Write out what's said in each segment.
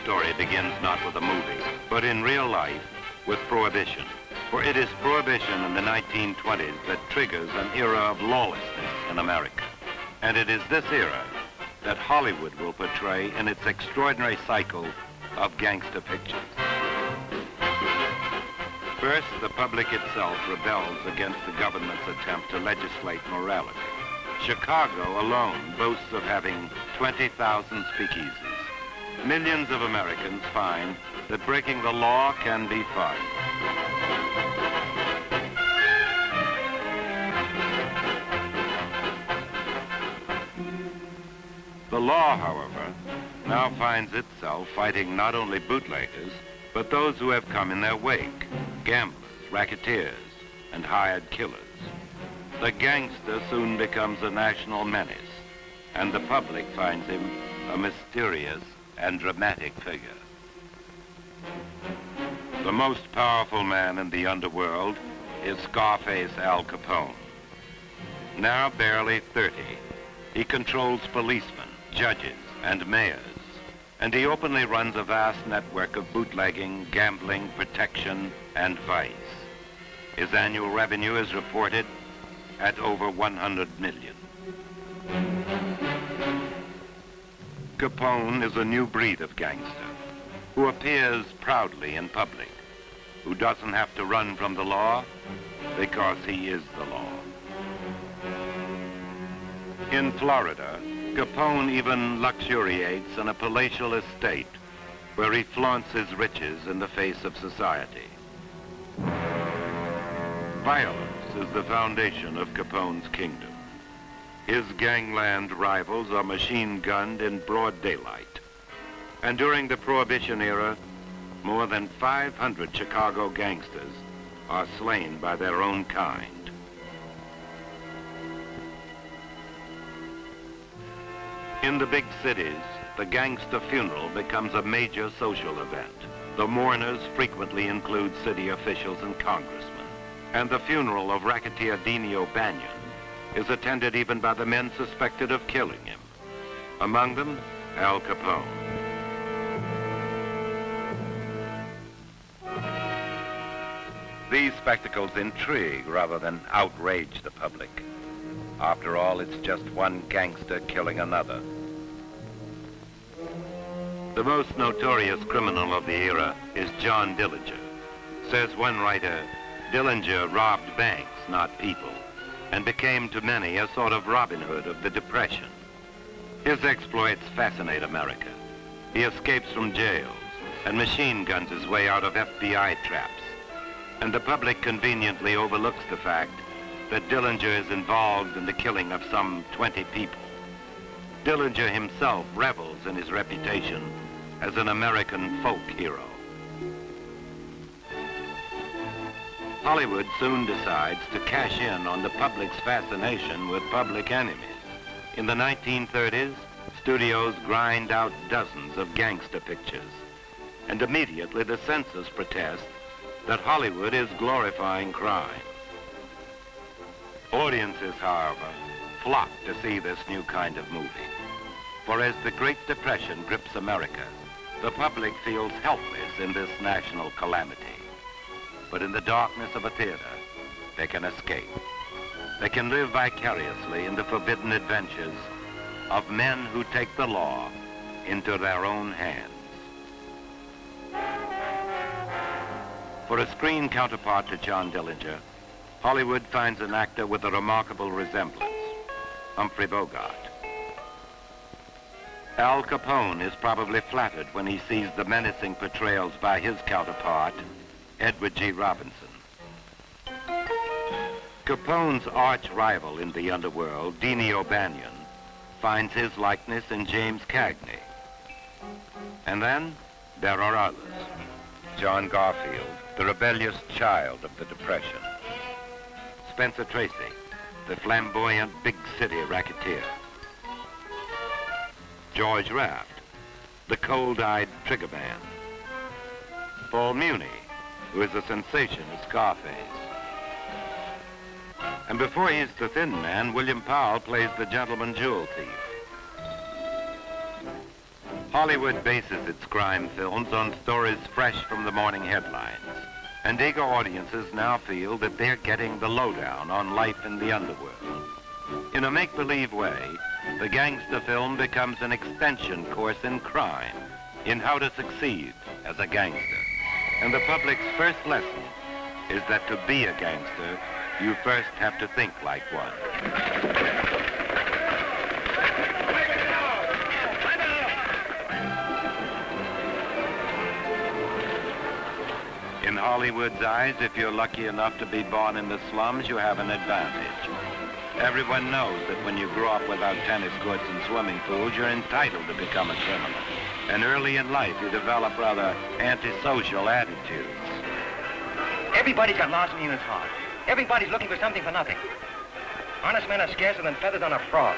story begins not with a movie, but in real life with Prohibition. For it is Prohibition in the 1920s that triggers an era of lawlessness in America. And it is this era that Hollywood will portray in its extraordinary cycle of gangster pictures. First, the public itself rebels against the government's attempt to legislate morality. Chicago alone boasts of having 20,000 speakeasies. Millions of Americans find that breaking the law can be fun. The law, however, now finds itself fighting not only bootleggers, but those who have come in their wake, gamblers, racketeers, and hired killers. The gangster soon becomes a national menace, and the public finds him a mysterious and dramatic figure. The most powerful man in the underworld is Scarface Al Capone. Now barely 30, he controls policemen, judges, and mayors, and he openly runs a vast network of bootlegging, gambling, protection, and vice. His annual revenue is reported at over 100 million. Capone is a new breed of gangster who appears proudly in public, who doesn't have to run from the law because he is the law. In Florida, Capone even luxuriates in a palatial estate where he flaunts his riches in the face of society. Violence is the foundation of Capone's kingdom. His gangland rivals are machine-gunned in broad daylight. And during the Prohibition era, more than 500 Chicago gangsters are slain by their own kind. In the big cities, the gangster funeral becomes a major social event. The mourners frequently include city officials and congressmen. And the funeral of racketeer Dino Banyan is attended even by the men suspected of killing him. Among them, Al Capone. These spectacles intrigue rather than outrage the public. After all, it's just one gangster killing another. The most notorious criminal of the era is John Dillinger. Says one writer, Dillinger robbed banks, not people, and became to many a sort of Robin Hood of the Depression. His exploits fascinate America. He escapes from jails and machine guns his way out of FBI traps. And the public conveniently overlooks the fact that Dillinger is involved in the killing of some 20 people. Dillinger himself revels in his reputation as an American folk hero. Hollywood soon decides to cash in on the public's fascination with Public Enemies. In the 1930s, studios grind out dozens of gangster pictures, and immediately the censors protest that Hollywood is glorifying crime. Audiences, however, flock to see this new kind of movie. For as the Great Depression grips America, the public feels helpless in this national calamity. But in the darkness of a theater, they can escape. They can live vicariously in the forbidden adventures of men who take the law into their own hands. For a screen counterpart to John Dillinger, Hollywood finds an actor with a remarkable resemblance, Humphrey Bogart. Al Capone is probably flattered when he sees the menacing portrayals by his counterpart, Edward G. Robinson. Capone's arch rival in the underworld, Dino Banyan, finds his likeness in James Cagney. And then there are others. John Garfield, the rebellious child of the Depression. Spencer Tracy, the flamboyant big city racketeer. George Raft, the cold-eyed trigger man. Paul Muni, who is a sensation as Scarface. And before he's the thin man, William Powell plays the gentleman jewel thief. Hollywood bases its crime films on stories fresh from the morning headlines. And eager audiences now feel that they're getting the lowdown on life in the underworld. In a make-believe way, the gangster film becomes an extension course in crime, in how to succeed as a gangster. And the public's first lesson is that to be a gangster, you first have to think like one. In Hollywood's eyes, if you're lucky enough to be born in the slums, you have an advantage. Everyone knows that when you grow up without tennis courts and swimming pools, you're entitled to become a criminal. And early in life, you develop rather antisocial attitudes. Everybody's got larceny in his heart. Everybody's looking for something for nothing. Honest men are scarcer than feathers on a frog.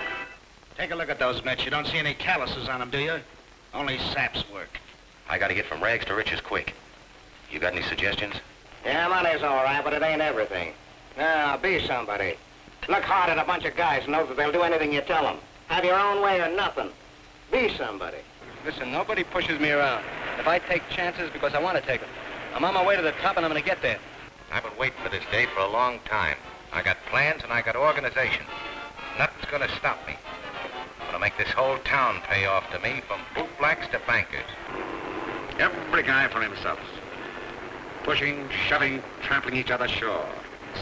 Take a look at those mitts. You don't see any calluses on them, do you? Only sap's work. I gotta get from rags to riches quick. You got any suggestions? Yeah, money's all right, but it ain't everything. Now, be somebody. Look hard at a bunch of guys and know that they'll do anything you tell them. Have your own way or nothing. Be somebody. Listen, nobody pushes me around. If I take chances because I want to take them. I'm on my way to the top and I'm going to get there. I've been waiting for this day for a long time. I got plans and I got organization. Nothing's gonna stop me. I'm gonna make this whole town pay off to me, from bootblacks to bankers. Every guy for himself. Pushing, shoving, trampling each other sure.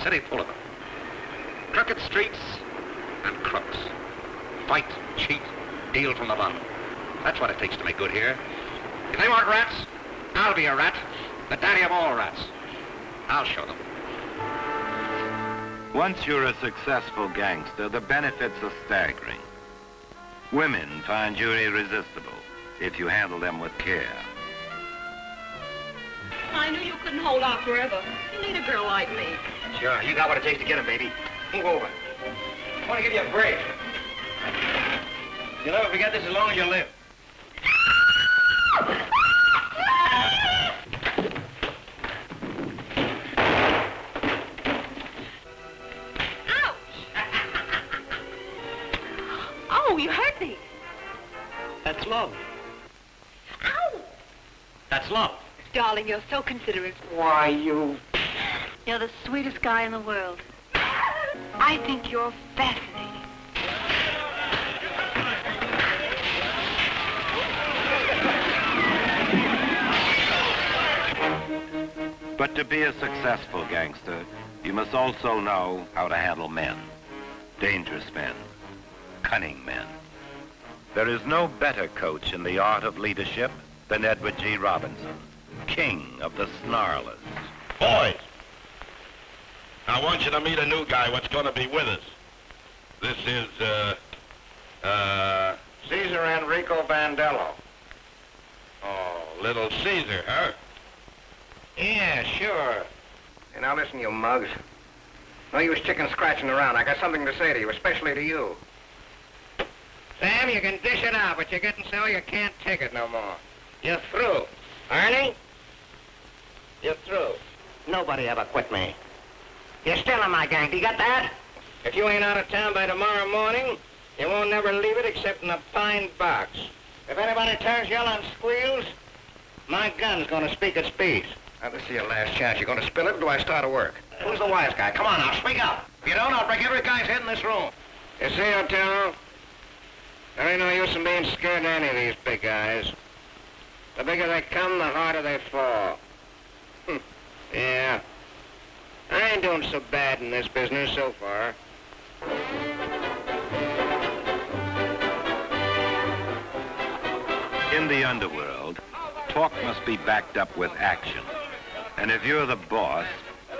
City full of them. Crooked streets and crooks. Fight, cheat, deal from the bottom. That's what it takes to make good here. If they want rats, I'll be a rat. The daddy of all rats. I'll show them. Once you're a successful gangster, the benefits are staggering. Women find you irresistible if you handle them with care. I knew you couldn't hold out forever. You need a girl like me. Sure, you got what it takes to get him, baby. Move over. I want to give you a break. You'll never forget this as long as you live. Oh, you hurt me. That's love. Ow! That's love. Darling, you're so considerate. Why, you... You're the sweetest guy in the world. I think you're fascinating. But to be a successful gangster, you must also know how to handle men. Dangerous men. Cunning men. There is no better coach in the art of leadership than Edward G. Robinson, king of the snarlers. Boys, I want you to meet a new guy what's going to be with us. This is, Caesar Enrico Vandello. oh, little Caesar, huh? Yeah, sure. Hey, now listen, you mugs. No use chicken scratching around. I got something to say to you, especially to you. Sam, you can dish it out, but you're getting so you can't take it no more. You're through. Ernie? You're through. Nobody ever quit me. You're still in my gang. Do you get that? If you ain't out of town by tomorrow morning, you won't never leave it except in a pine box. If anybody turns yellow and squeals, my gun's gonna speak its piece. Now, this is your last chance. You're gonna spill it, or do I start to work? Who's the wise guy? Come on now, speak up. If you don't, I'll break every guy's head in this room. You see, Otero? There ain't no use in being scared of any of these big guys. The bigger they come, the harder they fall. Yeah. I ain't doing so bad in this business so far. In the underworld, talk must be backed up with action. And if you're the boss,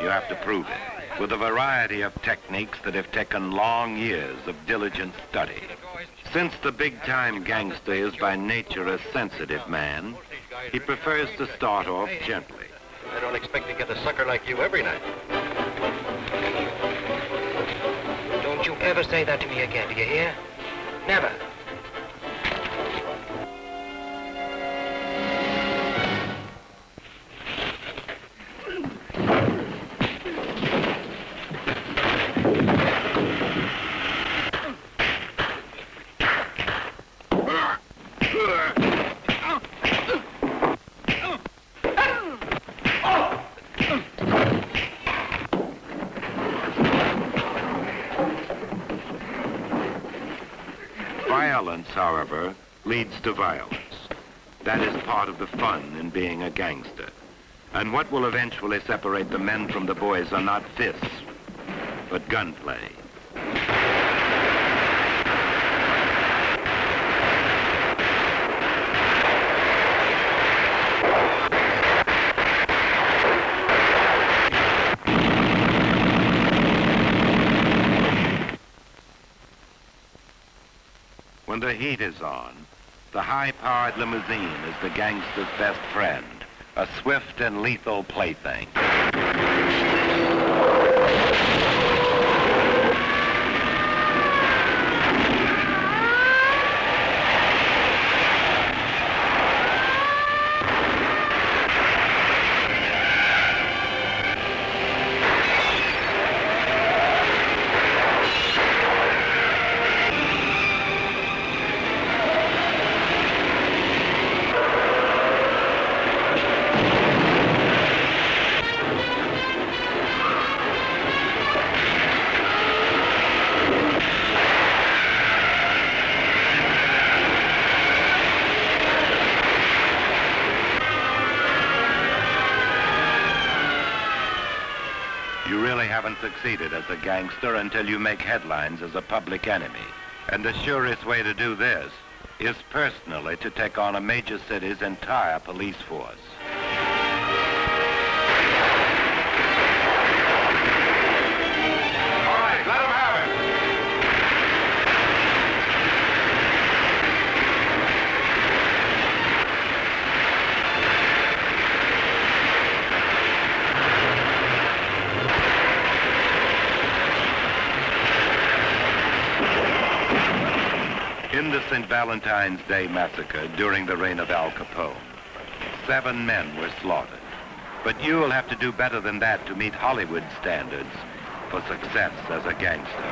you have to prove it with a variety of techniques that have taken long years of diligent study. Since the big-time gangster is by nature a sensitive man, he prefers to start off gently. I don't expect to get a sucker like you every night. Don't you ever say that to me again, do you hear? Never. however, leads to violence. That is part of the fun in being a gangster. And what will eventually separate the men from the boys are not fists, but gunplay. When the heat is on, the high-powered limousine is the gangster's best friend, a swift and lethal plaything. You really haven't succeeded as a gangster until you make headlines as a public enemy. And the surest way to do this is personally to take on a major city's entire police force. All right, let him have it. In the St. Valentine's Day massacre during the reign of Al Capone, 7 men were slaughtered. But you will have to do better than that to meet Hollywood standards for success as a gangster.